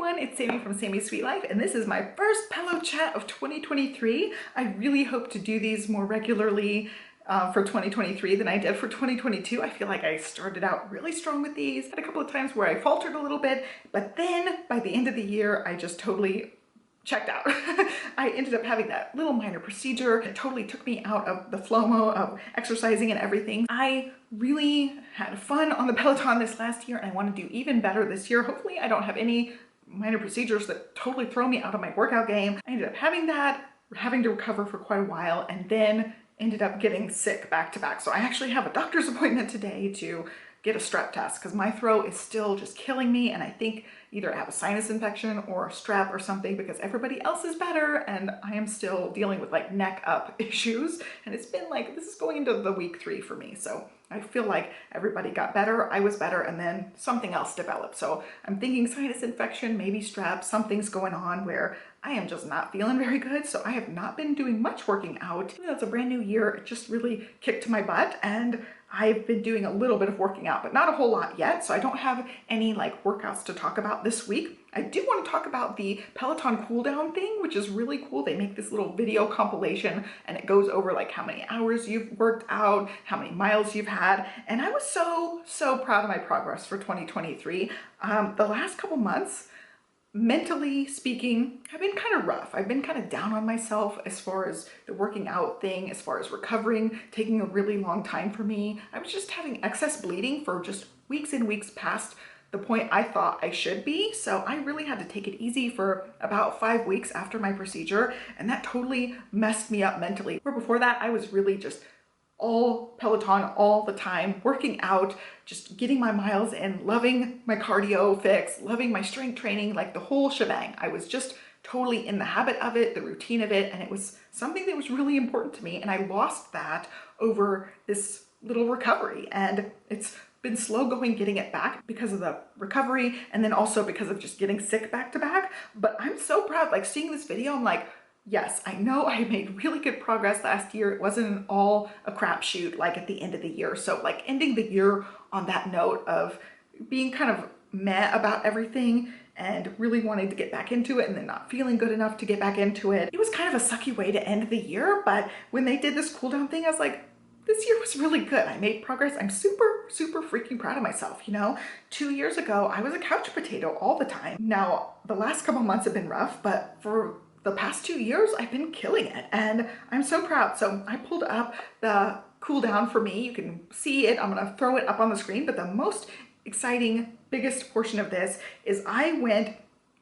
everyone, it's Sami from Sami's Sweet Life, and this is my first Pillow Chat of 2023. I really hope to do these more regularly for 2023 than I did for 2022. I feel like I started out really strong with these. Had a couple of times where I faltered a little bit, but then by the end of the year, I just totally checked out. I ended up having that little minor procedure. It totally took me out of the flow of exercising and everything. I really had fun on the Peloton this last year and I want to do even better this year. Hopefully I don't have any minor procedures that totally throw me out of my workout game. I ended up having that, having to recover for quite a while, and then ended up getting sick back to back. So I actually have a doctor's appointment today to get a strep test because my throat is still just killing me, and I think either I have a sinus infection or a strep or something because everybody else is better and I am still dealing with like neck up issues, and it's been like, this is going into the week 3 for me. So I feel like everybody got better, I was better, and then something else developed. So I'm thinking sinus infection, maybe strep, something's going on where I am just not feeling very good. So I have not been doing much working out. Even though it's a brand new year, it just really kicked my butt, and I've been doing a little bit of working out, but not a whole lot yet. So I don't have any like workouts to talk about this week. I do want to talk about the Peloton cool down thing, which is really cool. They make this little video compilation and it goes over like how many hours you've worked out, how many miles you've had. And I was so proud of my progress for 2023. The last couple months, mentally speaking, have been kind of rough. I've been kind of down on myself as far as the working out thing, as far as recovering, taking a really long time for me. I was just having excess bleeding for just weeks and weeks past the point I thought I should be. So I really had to take it easy for about 5 weeks after my procedure, and that totally messed me up mentally. Where before that, I was really just all Peloton all the time, working out, just getting my miles in, loving my cardio fix, loving my strength training, like the whole shebang. I was just totally in the habit of it, the routine of it, and it was something that was really important to me. And I lost that over this little recovery, and it's been slow going getting it back because of the recovery and then also because of just getting sick back to back. But I'm so proud, like seeing this video, I'm like, yes, I know I made really good progress last year. It wasn't all a crapshoot like at the end of the year. So like ending the year on that note of being kind of meh about everything and really wanting to get back into it and then not feeling good enough to get back into it. It was kind of a sucky way to end the year, but when they did this cool down thing, I was like, this year was really good. I made progress. I'm super freaking proud of myself. You know, 2 years ago, I was a couch potato all the time. Now, the last couple months have been rough, but for the past 2 years, I've been killing it, and I'm so proud. So I pulled up the cool down for me. You can see it. I'm gonna throw it up on the screen, but the most exciting, biggest portion of this is I went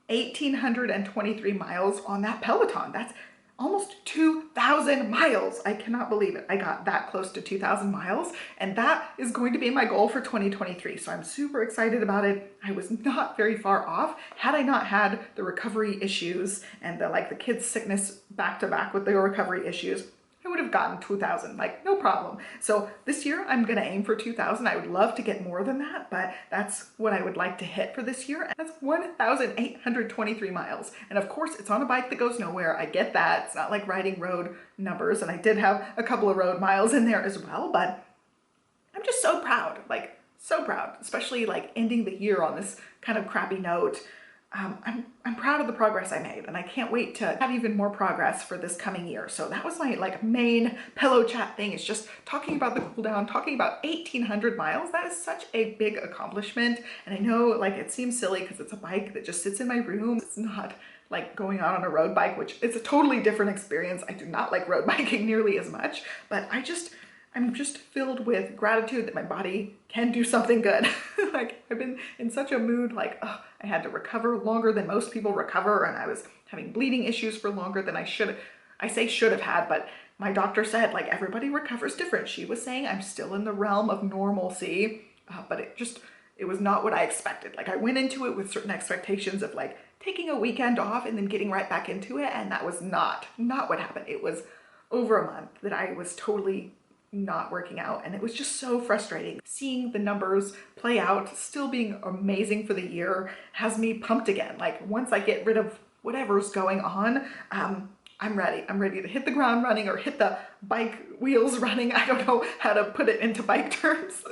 1,823 miles on that Peloton. That's almost 2,000 miles. I cannot believe it. I got that close to 2,000 miles, and that is going to be my goal for 2023. So I'm super excited about it. I was not very far off. Had I not had the recovery issues and the kids' sickness back to back with the recovery issues, I would have gotten 2,000, like no problem. So this year I'm gonna aim for 2,000. I would love to get more than that, but that's what I would like to hit for this year. And that's 1,823 miles. And of course it's on a bike that goes nowhere. I get that. It's not like riding road numbers. And I did have a couple of road miles in there as well, but I'm just so proud, like so proud, especially like ending the year on this kind of crappy note. I'm proud of the progress I made, and I can't wait to have even more progress for this coming year. So that was my like main Pillow Chat thing, is just talking about the cool down, talking about 1,800 miles. That is such a big accomplishment. And I know like it seems silly because it's a bike that just sits in my room. It's not like going out on a road bike, which is a totally different experience. I do not like road biking nearly as much, but I'm just filled with gratitude that my body can do something good. Like I've been in such a mood, like, oh, I had to recover longer than most people recover, and I was having bleeding issues for longer than I should have had, but my doctor said like everybody recovers different. She was saying I'm still in the realm of normalcy, but it was not what I expected. Like I went into it with certain expectations of like taking a weekend off and then getting right back into it, and that was not what happened. It was over a month that I was totally not working out, and it was just so frustrating. Seeing the numbers play out, still being amazing for the year, has me pumped again. Like once I get rid of whatever's going on, I'm ready. I'm ready to hit the ground running or hit the bike wheels running. I don't know how to put it into bike terms,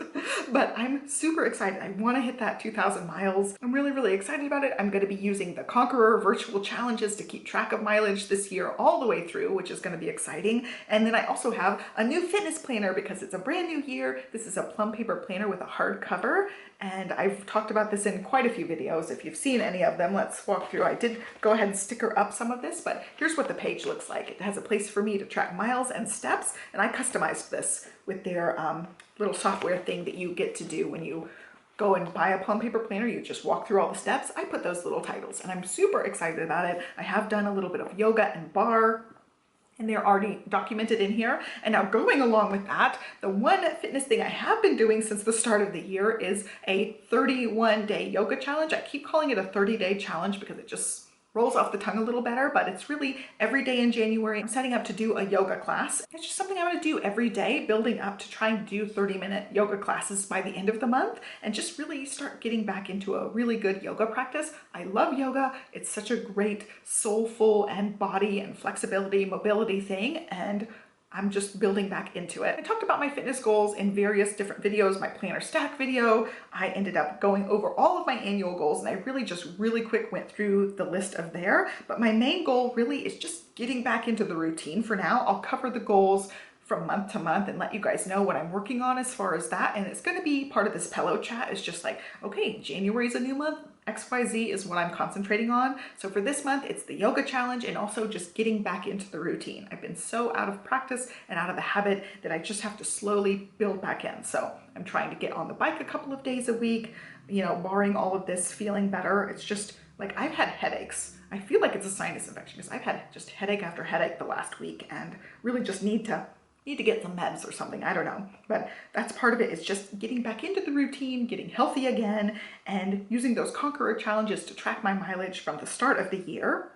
but I'm super excited. I want to hit that 2,000 miles. I'm really, really excited about it. I'm going to be using the Conqueror virtual challenges to keep track of mileage this year all the way through, which is going to be exciting. And then I also have a new fitness planner because it's a brand new year. This is a plum paper planner with a hard cover. And I've talked about this in quite a few videos. If you've seen any of them, let's walk through. I did go ahead and sticker up some of this, but here's what the page looks like. It has a place for me to track miles and steps, and I customized this with their little software thing that you get to do when you go and buy a plum paper planner. You just walk through all the steps. I put those little titles, and I'm super excited about it. I have done a little bit of yoga and bar, and they're already documented in here. And now going along with that, the one fitness thing I have been doing since the start of the year is a 31-day yoga challenge. I keep calling it a 30-day challenge because it just rolls off the tongue a little better, but it's really every day in January. I'm setting up to do a yoga class. It's just something I'm going to do every day, building up to try and do 30-minute yoga classes by the end of the month and just really start getting back into a really good yoga practice. I love yoga. It's such a great soulful and body and flexibility, mobility thing, and I'm just building back into it. I talked about my fitness goals in various different videos, my planner stack video. I ended up going over all of my annual goals, and I really just really quick went through the list of there. But my main goal really is just getting back into the routine for now. I'll cover the goals from month to month and let you guys know what I'm working on as far as that. And it's going to be part of this PELOCHAT. It's just like, okay, January is a new month. XYZ is what I'm concentrating on. So for this month, it's the yoga challenge and also just getting back into the routine. I've been so out of practice and out of the habit that I just have to slowly build back in. So I'm trying to get on the bike a couple of days a week, you know, barring all of this feeling better. It's just like I've had headaches. I feel like it's a sinus infection because I've had just headache after headache the last week and really just need to get some meds or something, I don't know. But that's part of it, is just getting back into the routine, getting healthy again, and using those Conqueror challenges to track my mileage from the start of the year.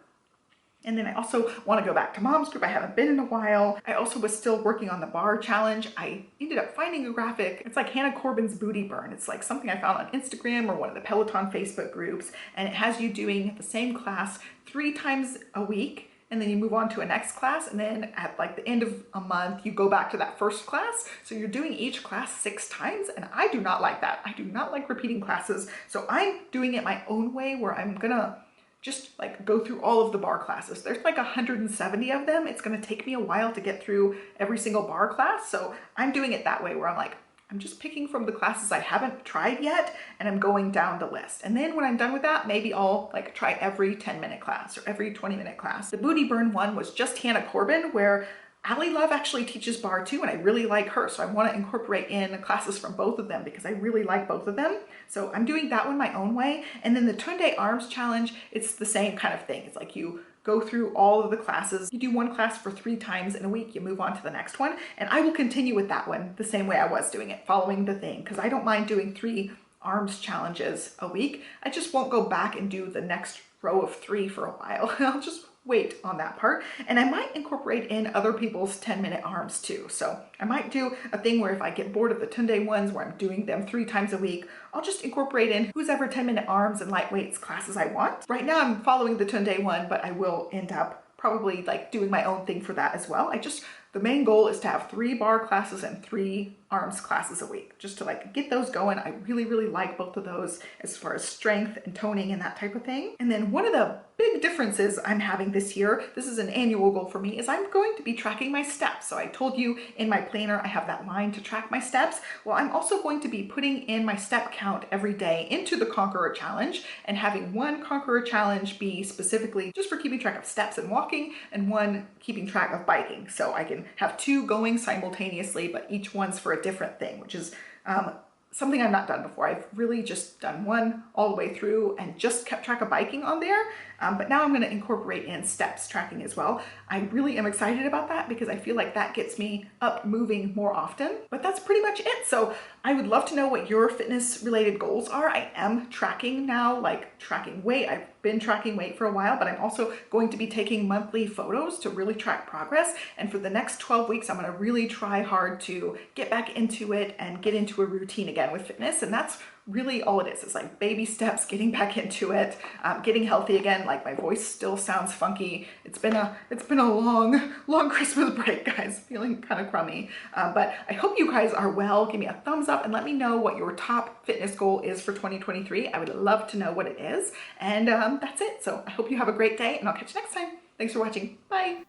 And then I also want to go back to mom's group. I haven't been in a while. I also was still working on the bar challenge. I ended up finding a graphic. It's like Hannah Corbin's booty burn. It's like something I found on Instagram or one of the Peloton Facebook groups. And it has you doing the same class 3 times a week. And then you move on to a next class, and then at like the end of a month, you go back to that first class. So you're doing each class 6 times, and I do not like that. I do not like repeating classes. So I'm doing it my own way, where I'm gonna just like go through all of the bar classes. There's like 170 of them. It's gonna take me a while to get through every single bar class. So I'm doing it that way, where I'm like, I'm just picking from the classes I haven't tried yet, and I'm going down the list. And then when I'm done with that, maybe I'll like try every 10-minute class or every 20-minute class. The booty burn one was just Hannah Corbin, where Allie Love actually teaches bar too, and I really like her. So I want to incorporate in classes from both of them because I really like both of them. So I'm doing that one my own way. And then the 10-day arms challenge, it's the same kind of thing. It's like you go through all of the classes. You do one class for 3 times in a week, you move on to the next one. And I will continue with that one the same way I was doing it, following the thing, because I don't mind doing 3 arms challenges a week. I just won't go back and do the next row of 3 for a while. I'll just wait on that part. And I might incorporate in other people's 10-minute arms too. So I might do a thing where if I get bored of the 10-day ones where I'm doing them 3 times a week, I'll just incorporate in whose ever 10-minute arms and light weights classes I want. Right now I'm following the 10-day one, but I will end up probably like doing my own thing for that as well. The main goal is to have 3 bar classes and 3 arms classes a week, just to like get those going. I really, really like both of those as far as strength and toning and that type of thing. And then one of the big differences I'm having this year, this is an annual goal for me, is I'm going to be tracking my steps. So I told you in my planner, I have that line to track my steps. Well, I'm also going to be putting in my step count every day into the Conqueror Challenge, and having one Conqueror Challenge be specifically just for keeping track of steps and walking, and one keeping track of biking. So I can have 2 going simultaneously, but each one's for a different thing, which is something I've not done before. I've really just done one all the way through and just kept track of biking on there. But now I'm going to incorporate in steps tracking as well. I really am excited about that because I feel like that gets me up moving more often. But that's pretty much it. So I would love to know what your fitness related goals are. I am tracking now, like tracking weight. I've been tracking weight for a while, but I'm also going to be taking monthly photos to really track progress. And for the next 12 weeks, I'm going to really try hard to get back into it and get into a routine again with fitness. And that's really all it is like baby steps, getting back into it, getting healthy again. Like my voice still sounds funky. It's been a long Christmas break, guys, feeling kind of crummy. But I hope you guys are well. Give me a thumbs up and let me know what your top fitness goal is for 2023. I would love to know what it is. And that's it. So I hope you have a great day and I'll catch you next time. Thanks for watching. Bye.